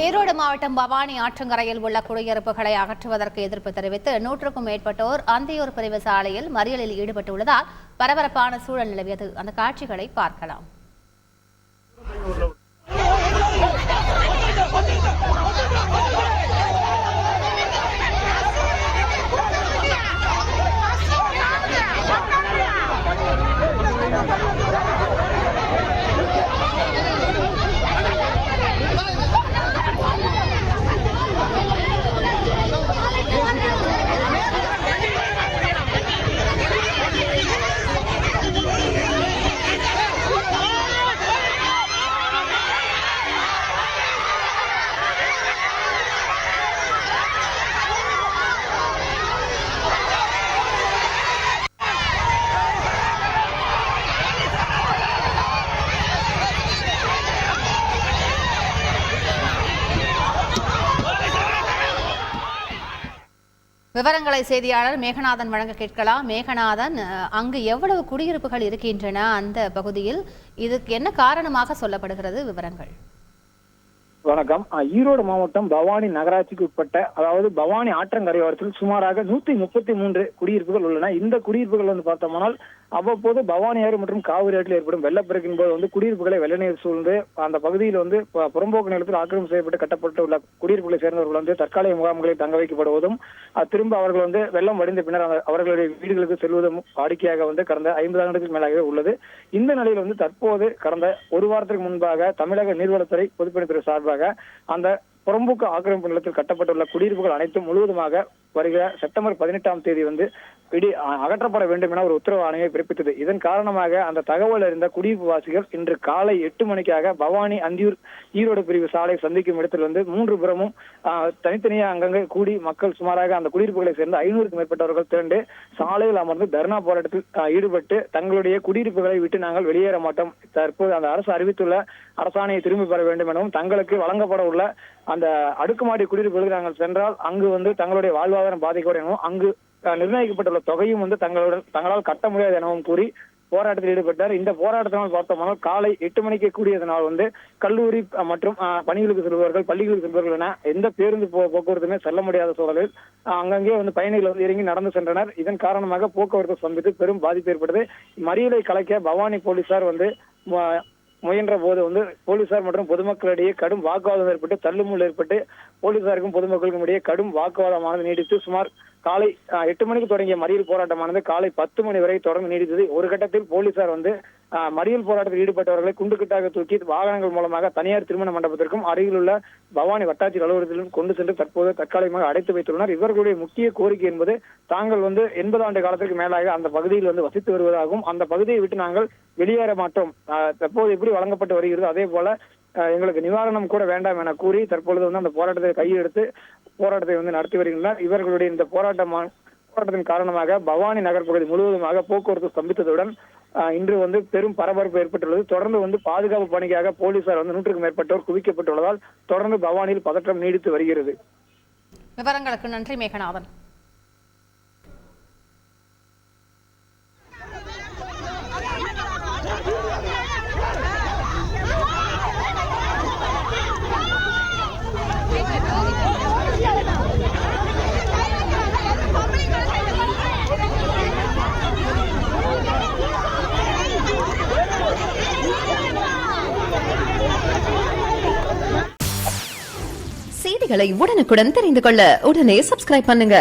ஈரோடு மாவட்டம் பவானி ஆற்றங்கரையில் உள்ள குடியிருப்புகளை அகற்றுவதற்கு எதிர்ப்பு தெரிவித்து 100க்கும் மேற்பட்டோர் அந்தியூர் பிரிவு சாலையில் மறியலில் ஈடுபட்டுள்ளதால் பரபரப்பான சூழல் நிலவியது. அந்த காட்சிகளை பார்க்கலாம். விவரங்களை செய்தியாளர் மேகநாதன் வழங்க கேட்கலாம். மேகநாதன், அங்கு எவ்வளவு குடியிருப்புகள் இருக்கின்றன அந்த பகுதியில்? இதுக்கு என்ன காரணமாக சொல்லப்படுகிறது? விவரங்கள். வணக்கம். ஈரோடு மாவட்டம் பவானி நகராட்சிக்கு உட்பட்ட, அதாவது பவானி ஆற்றங்கரையோரத்தில் சுமாராக 133 குடியிருப்புகள் உள்ளன. இந்த குடியிருப்புகள் பார்த்தோம்னால் அவ்வப்போது பவானி ஆறு மற்றும் காவிரி ஆற்றில் ஏற்படும் வெள்ளப்பெருக்கின் போது குடியிருப்புகளை வெள்ள நீர் சூழ்ந்து அந்த பகுதியில் புறம்போக்கு நிலத்தில் ஆக்கிரமிப்பு செய்யப்பட்டு கட்டப்பட்டுள்ள குடியிருப்புகளை சேர்ந்தவர்கள் தற்காலிக முகாம்களில் தங்க வைக்கப்படுவதும் திரும்ப அவர்கள் வெள்ளம் வடிந்த பின்னர் அவர்களுடைய வீடுகளுக்கு செல்வதும் வாடிக்கையாக கடந்த 50 ஆண்டுகளுக்கு மேலாகவே உள்ளது. இந்த நிலையில் தற்போது கடந்த ஒரு வாரத்திற்கு முன்பாக தமிழக நீர்வளத்துறை பொதுப்பணித்துறை சார்பாக அந்த புறம்போக்கு ஆக்கிரமிப்பு நிலத்தில் கட்டப்பட்டுள்ள குடியிருப்புகள் அனைத்தும் முழுவதுமாக வருகிற செப்டம்பர் 18ஆம் தேதி அகற்றப்பட வேண்டும் என ஒரு உத்தரவு ஆணையை பிறப்பித்தது. இதன் காரணமாக அந்த தகவல் அறிந்த குடியிருப்பு வாசிகள் இன்று காலை 8 மணிக்காக பவானி அந்தியூர் ஈரோடு பிரிவு சாலை சந்திக்கும் இடத்தில் 3 புறமும் தனித்தனியாக அங்கங்கே கூடி மக்கள் சுமாராக அந்த குடியிருப்புகளை சேர்ந்த 500க்கும் மேற்பட்டவர்கள் திரண்டு சாலையில் அமர்ந்து தர்ணா போராட்டத்தில் ஈடுபட்டு தங்களுடைய குடியிருப்புகளை விட்டு நாங்கள் வெளியேற மாட்டோம், தற்போது அந்த அரசு அறிவித்துள்ள அரசாணையை திரும்பி பெற வேண்டும் எனவும் தங்களுக்கு வழங்கப்பட உள்ள அந்த அடுக்குமாடி குடியிருப்புகளுக்கு நாங்கள் சென்றால் அங்கு தங்களுடைய வாழ்வாதாரம் பாதிக்கப்படும் எனவும் அங்கு நிர்ணயிக்கப்பட்டுள்ள தொகையும் தங்களால் கட்ட முடியாது எனவும் கூறி போராட்டத்தில் ஈடுபட்டார். இந்த போராட்டத்தினால் பார்த்தோம்னால் காலை 8 மணிக்கு கூடியதனால் கல்லூரி மற்றும் பணிகளுக்கு செல்பவர்கள், பள்ளிகளுக்கு செல்பவர்கள் என எந்த பேருந்து போக்குவரத்துமே செல்ல முடியாத சூழலில் அங்கங்கே பயணிகள் இறங்கி நடந்து சென்றனர். இதன் காரணமாக போக்குவரத்து சந்தித்து பெரும் பாதிப்பு ஏற்பட்டது. மறியலை கலைக்க பவானி போலீசார் முயன்ற போது போலீசார் மற்றும் பொதுமக்களிடையே கடும் வாக்குவாதம் ஏற்பட்டு தள்ளுமுள் ஏற்பட்டு போலீசாருக்கும் பொதுமக்களுக்கும் இடையே கடும் வாக்குவாதமானது நீடித்து சுமார் காலை 8 மணிக்கு தொடங்கிய மறியல் போராட்டமானது காலை 10 மணி வரை தொடர்ந்து நீடித்தது. ஒரு கட்டத்தில் போலீசார் மறியல் போராட்டத்தில் ஈடுபட்டவர்களை குண்டுக்கட்டாக தூக்கி வாகனங்கள் மூலமாக தனியார் திருமண மண்டபத்திற்கும் அருகில் உள்ள பவானி வட்டாட்சியர் அலுவலகத்திலும் கொண்டு சென்று தற்போது தற்காலிகமாக அடைத்து வைத்துள்ளனர். இவர்களுடைய முக்கிய கோரிக்கை என்பது தாங்கள் 80 ஆண்டு காலத்திற்கு மேலாக அந்த பகுதியில் வசித்து வருவதாகவும் அந்த பகுதியை விட்டு நாங்கள் வெளியேற மாட்டோம், தற்போது எப்படி வழங்கப்பட்டு வருகிறது அதே போல எங்களுக்கு நிவாரணம் கூட வேண்டாம் என கூறி தற்பொழுது அந்த போராட்டத்தை கையெடுத்து போராட்டத்தை நடத்தி வருகின்றனர். இவர்களுடைய இந்த போராட்டத்தின் காரணமாக பவானி நகர் பகுதி முழுவதுமாக போக்குவரத்து ஸ்தம்பித்ததுடன் இன்று பெரும் பரபரப்பு ஏற்பட்டுள்ளது. தொடர்ந்து பாதுகாப்பு பணிக்காக போலீசார் 100க்கும் மேற்பட்டோர் குவிக்கப்பட்டுள்ளதால் தொடர்ந்து பவானியில் பதற்றம் நீடித்து வருகிறது. விவரங்களுக்கு நன்றி மேகநாதன். செய்திகளை உடனுக்குடன் தெரிந்து கொள்ள உடனே சப்ஸ்கிரைப் பண்ணுங்க.